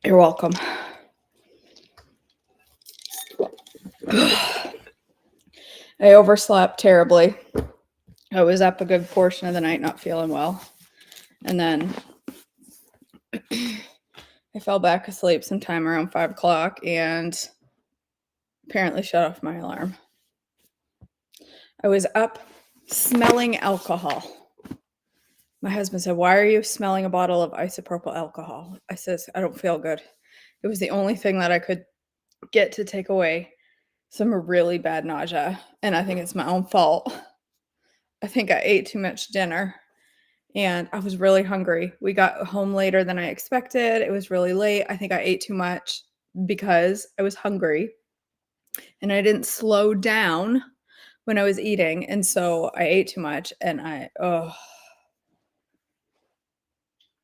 You're welcome. I overslept terribly. I was up a good portion of the night not feeling well. And then I fell back asleep sometime around 5 o'clock and apparently shut off my alarm. I was up smelling alcohol. My husband said, "Why are you smelling a bottle of isopropyl alcohol?" I says, "I don't feel good." It was the only thing that I could get to take away some really bad nausea. And I think it's my own fault. I think I ate too much dinner and I was really hungry. We got home later than I expected. It was really late. I think I ate too much because I was hungry and I didn't slow down when I was eating. And so I ate too much and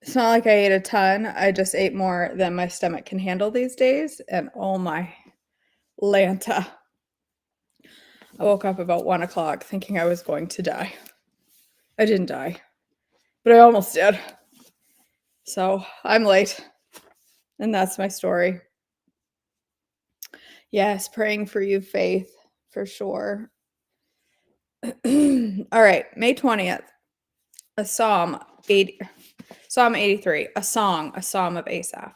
it's not like I ate a ton. I just ate more than my stomach can handle these days. And oh my Lanta. I woke up about 1 o'clock thinking I was going to die. I didn't die, but I almost did. So I'm late. And that's my story. Yes, praying for you, Faith, for sure. All right, May 20th, a Psalm 83, a psalm of Asaph.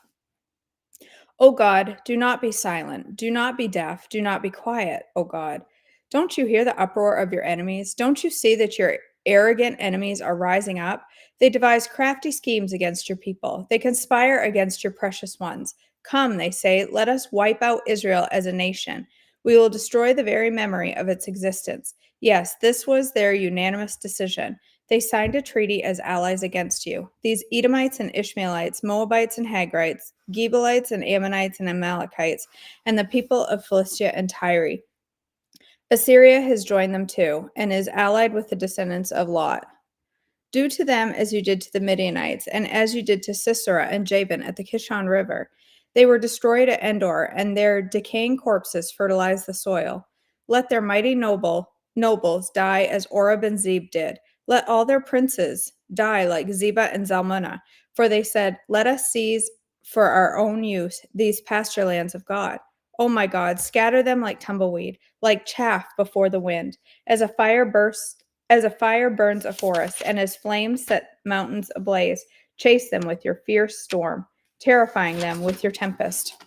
O God, do not be silent, do not be deaf, do not be quiet, O God. Don't you hear the uproar of your enemies? Don't you see that your arrogant enemies are rising up? They devise crafty schemes against your people. They conspire against your precious ones. Come, they say, let us wipe out Israel as a nation. We will destroy the very memory of its existence. Yes, this was their unanimous decision. They signed a treaty as allies against you. These Edomites and Ishmaelites, Moabites and Hagrites, Gebalites and Ammonites and Amalekites, and the people of Philistia and Tyre. Assyria has joined them too, and is allied with the descendants of Lot. Do to them as you did to the Midianites, and as you did to Sisera and Jabin at the Kishon River. They were destroyed at Endor, and their decaying corpses fertilized the soil. Let their mighty nobles die as Oreb and Zeb did. Let all their princes die like Zebah and Zalmunna, for they said, "Let us seize for our own use these pasture lands of God." Oh my God, scatter them like tumbleweed, like chaff before the wind, as a fire burns a forest, and as flames set mountains ablaze. Chase them with your fierce storm, terrifying them with your tempest.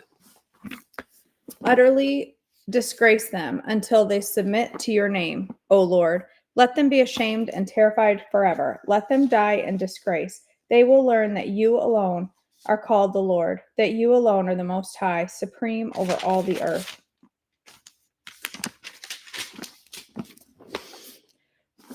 Utterly disgrace them until they submit to your name, O Lord. Let them be ashamed and terrified forever. Let them die in disgrace. They will learn that you alone are called the Lord, that you alone are the Most High, supreme over all the earth.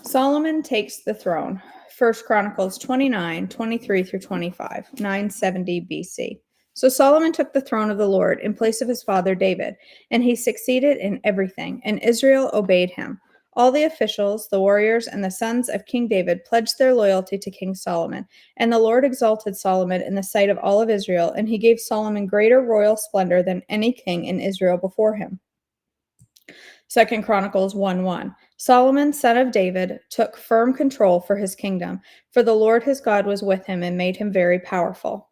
Solomon takes the throne. 1 Chronicles 29, 23 through 25, 970 BC. So Solomon took the throne of the Lord in place of his father David, and he succeeded in everything, and Israel obeyed him. All the officials, the warriors, and the sons of King David pledged their loyalty to King Solomon, and the Lord exalted Solomon in the sight of all of Israel, and he gave Solomon greater royal splendor than any king in Israel before him. 2 Chronicles 1:1. Solomon, son of David, took firm control for his kingdom, for the Lord his God was with him and made him very powerful.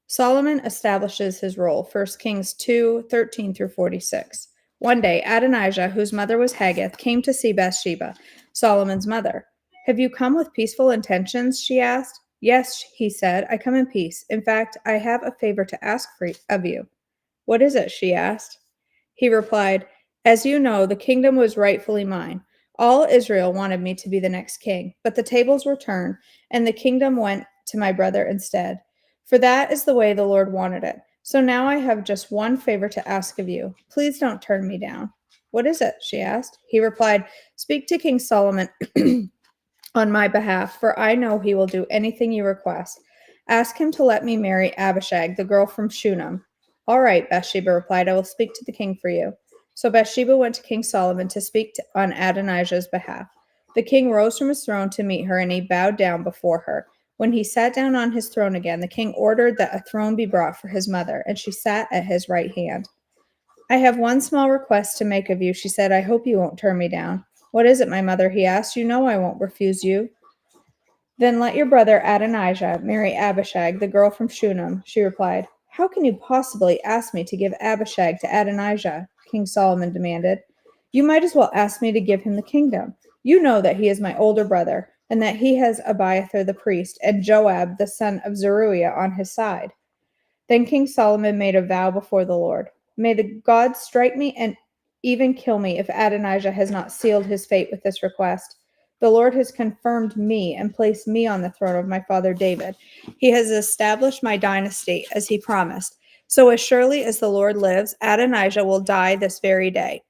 Solomon establishes his role. 1 Kings 2:13 through 46. One day, Adonijah, whose mother was Haggith, came to see Bathsheba, Solomon's mother. "Have you come with peaceful intentions?" she asked. "Yes," he said, "I come in peace. In fact, I have a favor to ask of you." "What is it?" she asked. He replied, "As you know, the kingdom was rightfully mine. All Israel wanted me to be the next king, but the tables were turned, and the kingdom went to my brother instead. For that is the way the Lord wanted it. So now I have just one favor to ask of you. Please don't turn me down." "What is it?" she asked. He replied, "Speak to King Solomon on my behalf, for I know he will do anything you request. Ask him to let me marry Abishag, the girl from Shunem." "All right," Bathsheba replied, "I will speak to the king for you." So Bathsheba went to King Solomon to speak on Adonijah's behalf. The king rose from his throne to meet her, and he bowed down before her. When he sat down on his throne again, the king ordered that a throne be brought for his mother, and she sat at his right hand. "I have one small request to make of you," she said. "I hope you won't turn me down." "What is it, my mother?" he asked. "You know I won't refuse you." Then let your brother Adonijah marry Abishag, the girl from Shunem. She replied, How can you possibly ask me to give Abishag to Adonijah? King Solomon demanded. You might as well ask me to give him the kingdom. You know that he is my older brother, and that he has Abiathar the priest and Joab the son of Zeruiah on his side. Then King Solomon made a vow before the Lord. May the gods strike me and even kill me if Adonijah has not sealed his fate with this request. The Lord has confirmed me and placed me on the throne of my father David. He has established my dynasty as he promised. So as surely as the Lord lives, Adonijah will die this very day.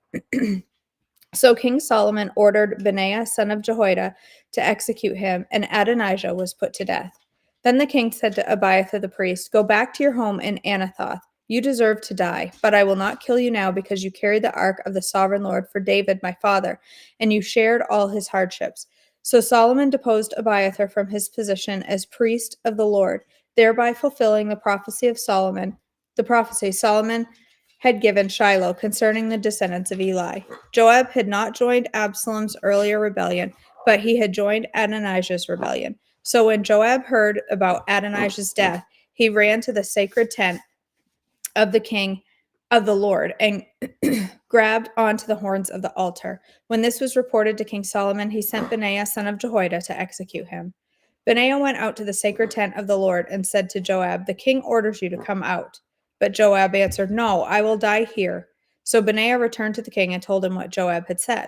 So King Solomon ordered Benaiah, son of Jehoiada, to execute him, and Adonijah was put to death. Then the king said to Abiathar the priest, Go back to your home in Anathoth. You deserve to die, but I will not kill you now because you carried the ark of the sovereign Lord for David my father, and you shared all his hardships. So Solomon deposed Abiathar from his position as priest of the Lord, thereby fulfilling the prophecy Solomon had given Shiloh concerning the descendants of Eli. Joab had not joined Absalom's earlier rebellion, but he had joined Adonijah's rebellion. So when Joab heard about Adonijah's death, he ran to the sacred tent of the king of the Lord and grabbed onto the horns of the altar. When this was reported to King Solomon, he sent Benaiah, son of Jehoiada, to execute him. Benaiah went out to the sacred tent of the Lord and said to Joab, The king orders you to come out. But Joab answered, No, I will die here. So Benaiah returned to the king and told him what Joab had said.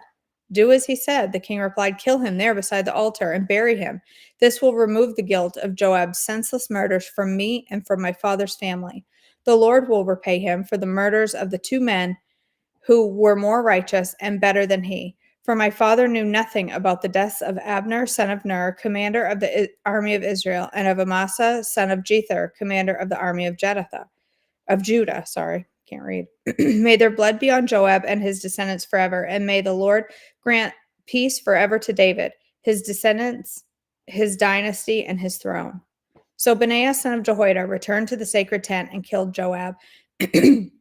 Do as he said, the king replied, Kill him there beside the altar and bury him. This will remove the guilt of Joab's senseless murders from me and from my father's family. The Lord will repay him for the murders of the two men who were more righteous and better than he. For my father knew nothing about the deaths of Abner, son of Ner, commander of the army of Israel, and of Amasa, son of Jether, commander of the army of Judah. Can't read. May their blood be on Joab and his descendants forever, and may the Lord grant peace forever to David, his descendants, his dynasty, and his throne. So Benaiah, son of Jehoiada, returned to the sacred tent and killed Joab, and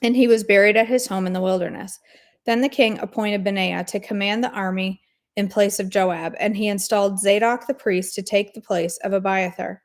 he was buried at his home in the wilderness. Then the king appointed Benaiah to command the army in place of Joab, and he installed Zadok the priest to take the place of Abiathar.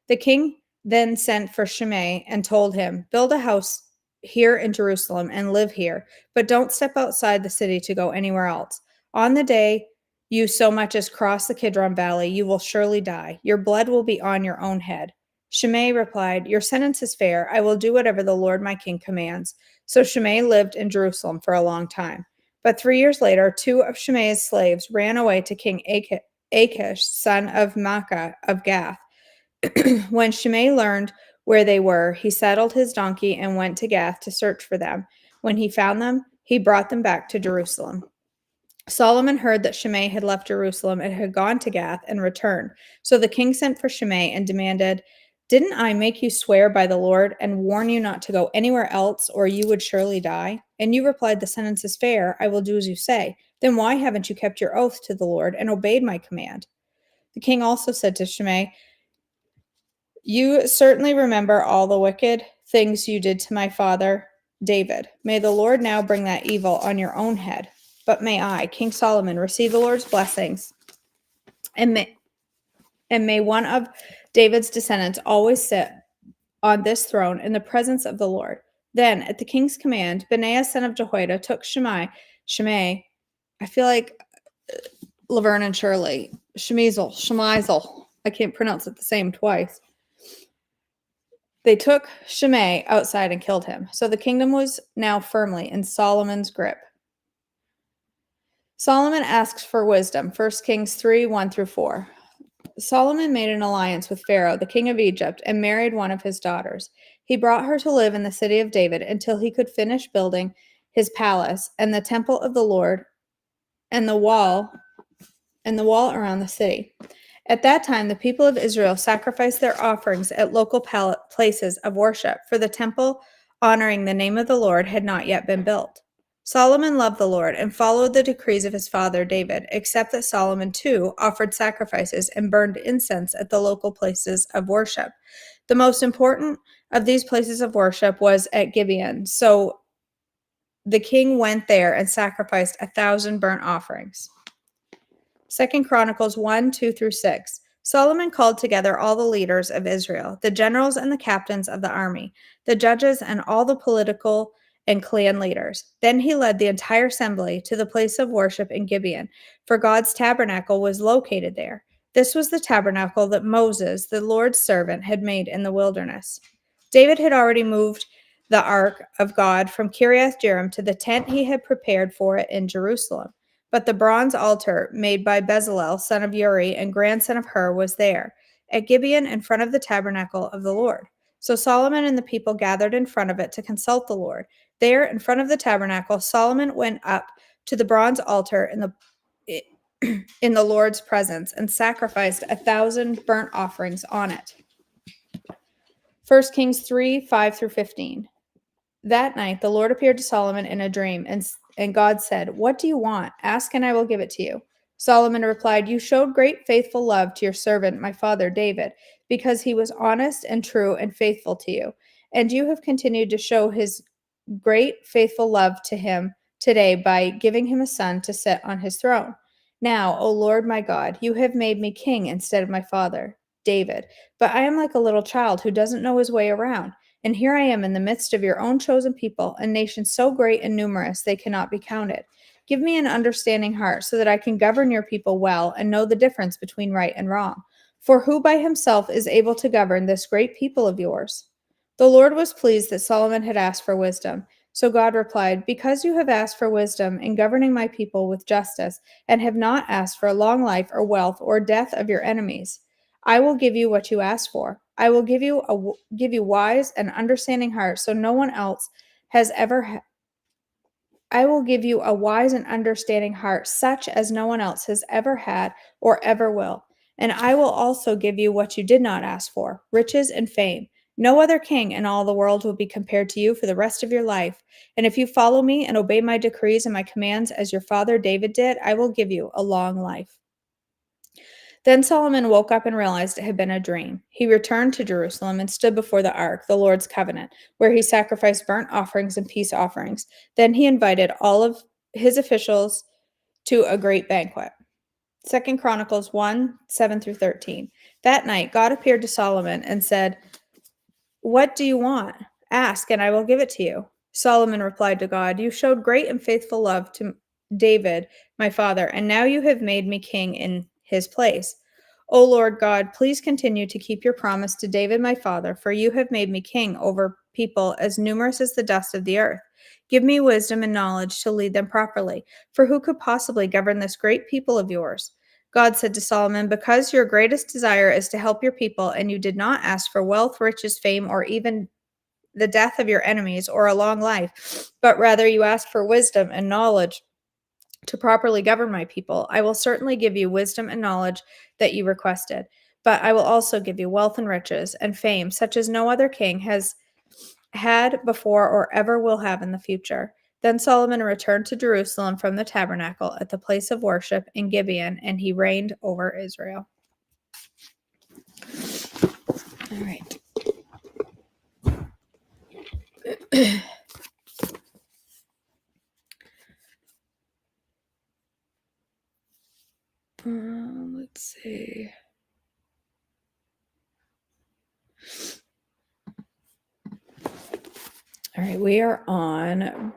The king then sent for Shimei and told him, Build a house here in Jerusalem and live here, but don't step outside the city to go anywhere else. On the day you so much as cross the Kidron Valley, you will surely die. Your blood will be on your own head. Shimei replied, Your sentence is fair. I will do whatever the Lord my king commands. So Shimei lived in Jerusalem for a long time. But 3 years later, 2 of Shimei's slaves ran away to King Achish, son of Maacah of Gath. When Shimei learned where they were, he saddled his donkey and went to Gath to search for them. When he found them, he brought them back to Jerusalem. Solomon heard that Shimei had left Jerusalem and had gone to Gath and returned. So the king sent for Shimei and demanded, Didn't I make you swear by the Lord and warn you not to go anywhere else, or you would surely die? And you replied, The sentence is fair. I will do as you say. Then why haven't you kept your oath to the Lord and obeyed my command? The king also said to Shimei, You certainly remember all the wicked things you did to my father David. May the Lord now bring that evil on your own head. But may I, King Solomon, receive the Lord's blessings, and may one of David's descendants always sit on this throne in the presence of the Lord. Then, at the king's command, Benaiah, son of Jehoiada, took Shimei. I feel like Laverne and Shirley. Shemizel. I can't pronounce it the same twice. They took Shimei outside and killed him. So the kingdom was now firmly in Solomon's grip. Solomon asks for wisdom. 1 Kings 3, 1-4. Solomon made an alliance with Pharaoh, the king of Egypt, and married one of his daughters. He brought her to live in the city of David until he could finish building his palace and the temple of the Lord and the wall around the city. At that time, the people of Israel sacrificed their offerings at local places of worship, for the temple honoring the name of the Lord had not yet been built. Solomon loved the Lord and followed the decrees of his father David, except that Solomon too offered sacrifices and burned incense at the local places of worship. The most important of these places of worship was at Gibeon, so the king went there and sacrificed 1,000 burnt offerings. 2 Chronicles 1, 2-6. Solomon called together all the leaders of Israel, the generals and the captains of the army, the judges and all the political and clan leaders. Then he led the entire assembly to the place of worship in Gibeon, for God's tabernacle was located there. This was the tabernacle that Moses, the Lord's servant, had made in the wilderness. David had already moved the ark of God from Kiriath Jearim to the tent he had prepared for it in Jerusalem. But the bronze altar made by Bezalel, son of Uri and grandson of Hur, was there, at Gibeon in front of the tabernacle of the Lord. So Solomon and the people gathered in front of it to consult the Lord. There, in front of the tabernacle, Solomon went up to the bronze altar in the Lord's presence and sacrificed 1,000 burnt offerings on it. 1 Kings 3:5-15. That night the Lord appeared to Solomon in a dream, and God said, "What do you want? Ask, and I will give it to you." Solomon replied, "You showed great faithful love to your servant, my father David, because he was honest and true and faithful to you. And you have continued to show his great faithful love to him today by giving him a son to sit on his throne. Now, O Lord my God, you have made me king instead of my father, David. But I am like a little child who doesn't know his way around. And here I am in the midst of your own chosen people, a nation so great and numerous they cannot be counted. Give me an understanding heart so that I can govern your people well and know the difference between right and wrong. For who by himself is able to govern this great people of yours?" The Lord was pleased that Solomon had asked for wisdom. So God replied, "Because you have asked for wisdom in governing my people with justice, and have not asked for a long life or wealth or death of your enemies, I will give you what you asked for. I will give you wise and understanding heart, so no one else has ever. I will give you a wise and understanding heart, such as no one else has ever had or ever will. And I will also give you what you did not ask for, riches and fame. No other king in all the world will be compared to you for the rest of your life. And if you follow me and obey my decrees and my commands as your father David did, I will give you a long life." Then Solomon woke up and realized it had been a dream. He returned to Jerusalem and stood before the ark, the Lord's covenant, where he sacrificed burnt offerings and peace offerings. Then he invited all of his officials to a great banquet. 2 Chronicles 1:7-13. That night God appeared to Solomon and said, "What do you want? Ask, and I will give it to you." Solomon replied to God, "You showed great and faithful love to David, my father, and now you have made me king in his place. O Lord God, please continue to keep your promise to David, my father, for you have made me king over people as numerous as the dust of the earth. Give me wisdom and knowledge to lead them properly, for who could possibly govern this great people of yours?" God said to Solomon, "Because your greatest desire is to help your people, and you did not ask for wealth, riches, fame, or even the death of your enemies or a long life, but rather you asked for wisdom and knowledge to properly govern my people, I will certainly give you wisdom and knowledge that you requested. But I will also give you wealth and riches and fame, such as no other king has had before or ever will have in the future." Then Solomon returned to Jerusalem from the tabernacle at the place of worship in Gibeon, and he reigned over Israel. All right. Let's see. All right, we are on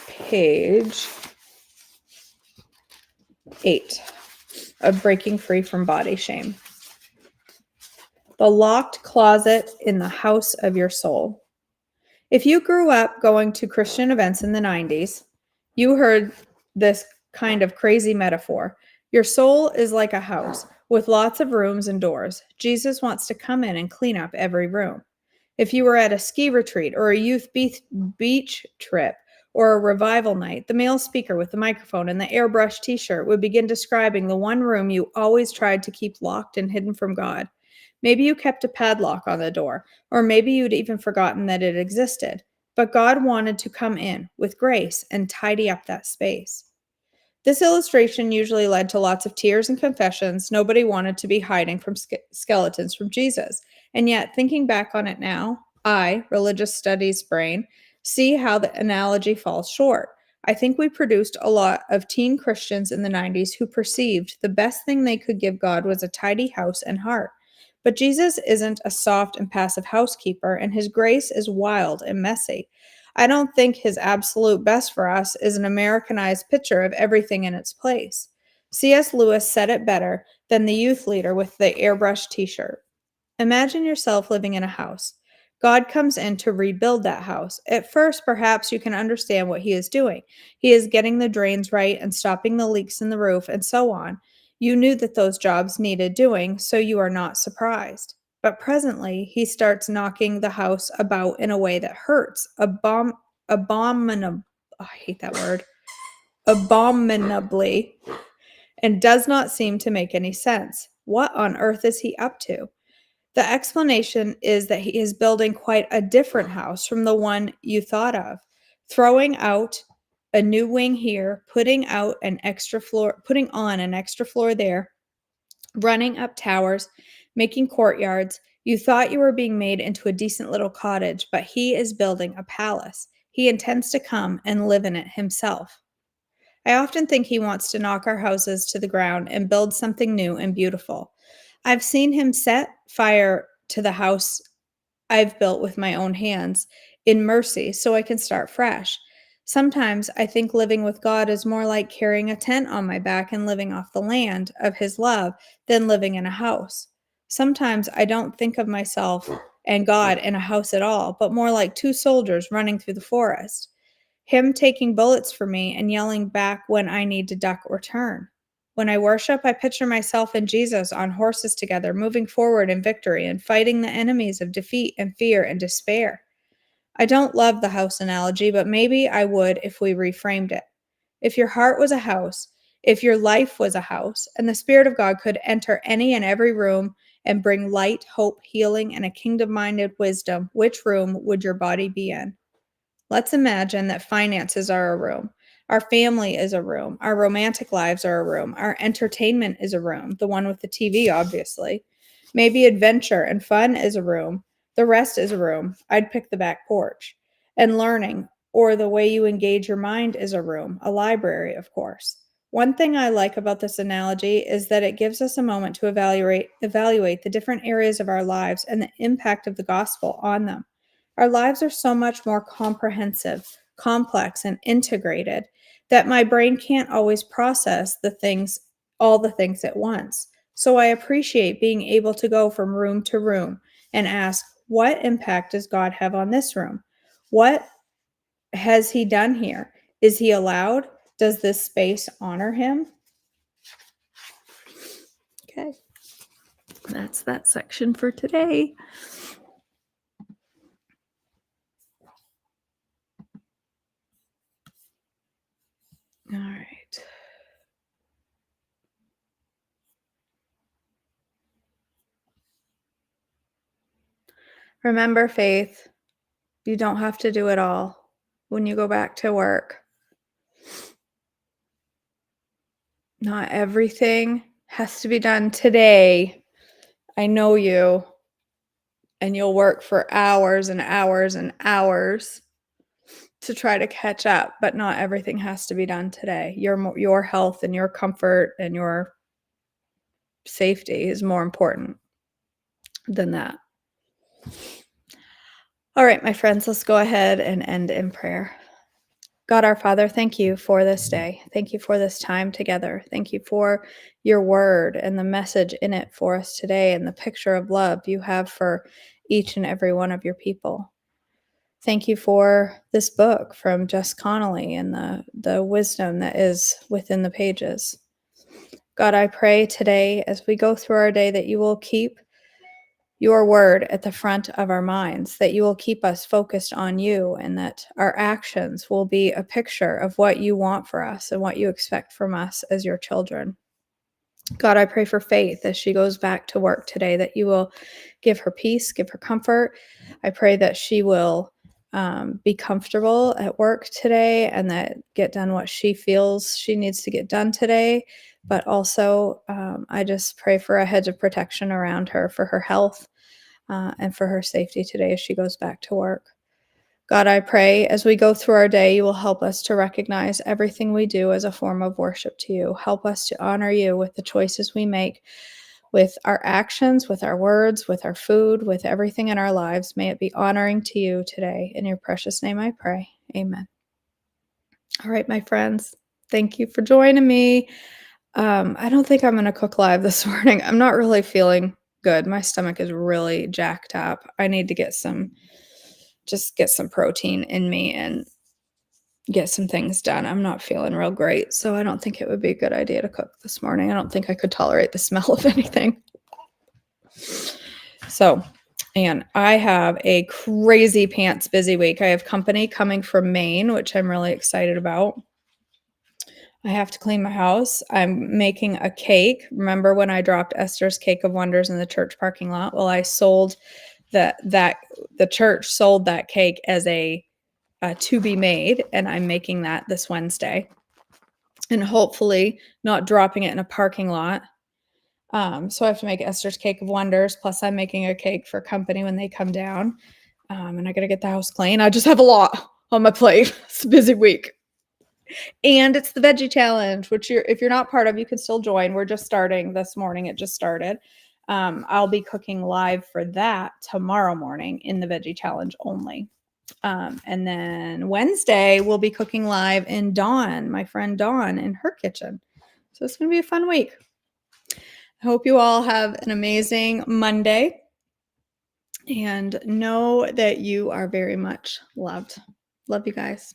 page 8 of Breaking Free from Body Shame. The locked closet in the house of your soul. If you grew up going to Christian events in the 90s, you heard this kind of crazy metaphor. Your soul is like a house with lots of rooms and doors. Jesus wants to come in and clean up every room. If you were at a ski retreat or a youth beach trip or a revival night, the male speaker with the microphone and the airbrush t-shirt would begin describing the one room you always tried to keep locked and hidden from God. Maybe you kept a padlock on the door, or maybe you'd even forgotten that it existed. But God wanted to come in with grace and tidy up that space. This illustration usually led to lots of tears and confessions. Nobody wanted to be hiding from skeletons from Jesus. And yet, thinking back on it now, I, religious studies brain, see how the analogy falls short. I think we produced a lot of teen Christians in the 90s who perceived the best thing they could give God was a tidy house and heart. But Jesus isn't a soft and passive housekeeper, and his grace is wild and messy. I don't think his absolute best for us is an Americanized picture of everything in its place. C.S. Lewis said it better than the youth leader with the airbrush t shirt. Imagine yourself living in a house. God comes in to rebuild that house. At first, perhaps you can understand what he is doing. He is getting the drains right and stopping the leaks in the roof and so on. You knew that those jobs needed doing, so you are not surprised. But presently, he starts knocking the house about in a way that hurts. Abominable. I hate that word. Abominably, and does not seem to make any sense. What on earth is he up to? The explanation is that he is building quite a different house from the one you thought of, throwing out a new wing here, putting on an extra floor there, running up towers, making courtyards. You thought you were being made into a decent little cottage, but he is building a palace. He intends to come and live in it himself. I often think he wants to knock our houses to the ground and build something new and beautiful. I've seen him set fire to the house I've built with my own hands in mercy so I can start fresh. Sometimes I think living with God is more like carrying a tent on my back and living off the land of his love than living in a house. Sometimes I don't think of myself and God in a house at all, but more like two soldiers running through the forest. Him taking bullets for me and yelling back when I need to duck or turn. When I worship, I picture myself and Jesus on horses together, moving forward in victory and fighting the enemies of defeat and fear and despair. I don't love the house analogy, but maybe I would if we reframed it. If your heart was a house, if your life was a house, and the Spirit of God could enter any and every room and bring light, hope, healing, and a kingdom minded wisdom, which room would your body be in? Let's imagine that finances are a room. Our family is a room. Our romantic lives are a room. Our entertainment is a room, the one with the TV, obviously. Maybe adventure and fun is a room. The rest is a room. I'd pick the back porch. And learning, or the way you engage your mind, is a room, a library, of course. One thing I like about this analogy is that it gives us a moment to evaluate the different areas of our lives and the impact of the gospel on them. Our lives are so much more comprehensive, complex, and integrated that my brain can't always process all the things at once. So I appreciate being able to go from room to room and ask, what impact does God have on this room? What has he done here? Is he allowed? Does this space honor him? Okay, that's that section for today. All right. Remember, Faith, you don't have to do it all when you go back to work. Not everything has to be done today. I know you, and you'll work for hours and hours and hours to try to catch up, but not everything has to be done today. Your health and your comfort and your safety is more important than that. All right, my friends, let's go ahead and end in prayer. God our Father, thank you for this day. Thank you for this time together. Thank you for your word and the message in it for us today and the picture of love you have for each and every one of your people. Thank you for this book from Jess Connolly and the wisdom that is within the pages. God, I pray today as we go through our day that you will keep your word at the front of our minds, that you will keep us focused on you, and that our actions will be a picture of what you want for us and what you expect from us as your children. God, I pray for Faith as she goes back to work today, that you will give her peace, give her comfort. I pray that she will be comfortable at work today and that get done what she feels she needs to get done today. But also, I just pray for a hedge of protection around her for her health and for her safety today as she goes back to work. God, I pray as we go through our day, you will help us to recognize everything we do as a form of worship to you. Help us to honor you with the choices we make, with our actions, with our words, with our food, with everything in our lives. May it be honoring to you today. In your precious name I pray. Amen. All right, my friends, thank you for joining me. I don't think I'm going to cook live this morning. I'm not really feeling good. My stomach is really jacked up. I need to get some protein in me and get some things done. I'm not feeling real great, so I don't think it would be a good idea to cook this morning. I don't think I could tolerate the smell of anything. So, and I have a crazy pants busy week. I have company coming from Maine, which I'm really excited about. I have to clean my house. I'm making a cake. Remember when I dropped Esther's Cake of Wonders in the church parking lot? Well, I sold the church sold that cake as a to be made, and I'm making that this Wednesday, and hopefully not dropping it in a parking lot. So I have to make Esther's Cake of Wonders. Plus, I'm making a cake for company when they come down, and I got to get the house clean. I just have a lot on my plate. It's a busy week. And it's the veggie challenge, which if you're not part of, you can still join. We're just starting this morning. It just started. I'll be cooking live for that tomorrow morning in the veggie challenge only. And then Wednesday, we'll be cooking live in Dawn, my friend Dawn, in her kitchen. So it's going to be a fun week. I hope you all have an amazing Monday and know that you are very much loved. Love you guys.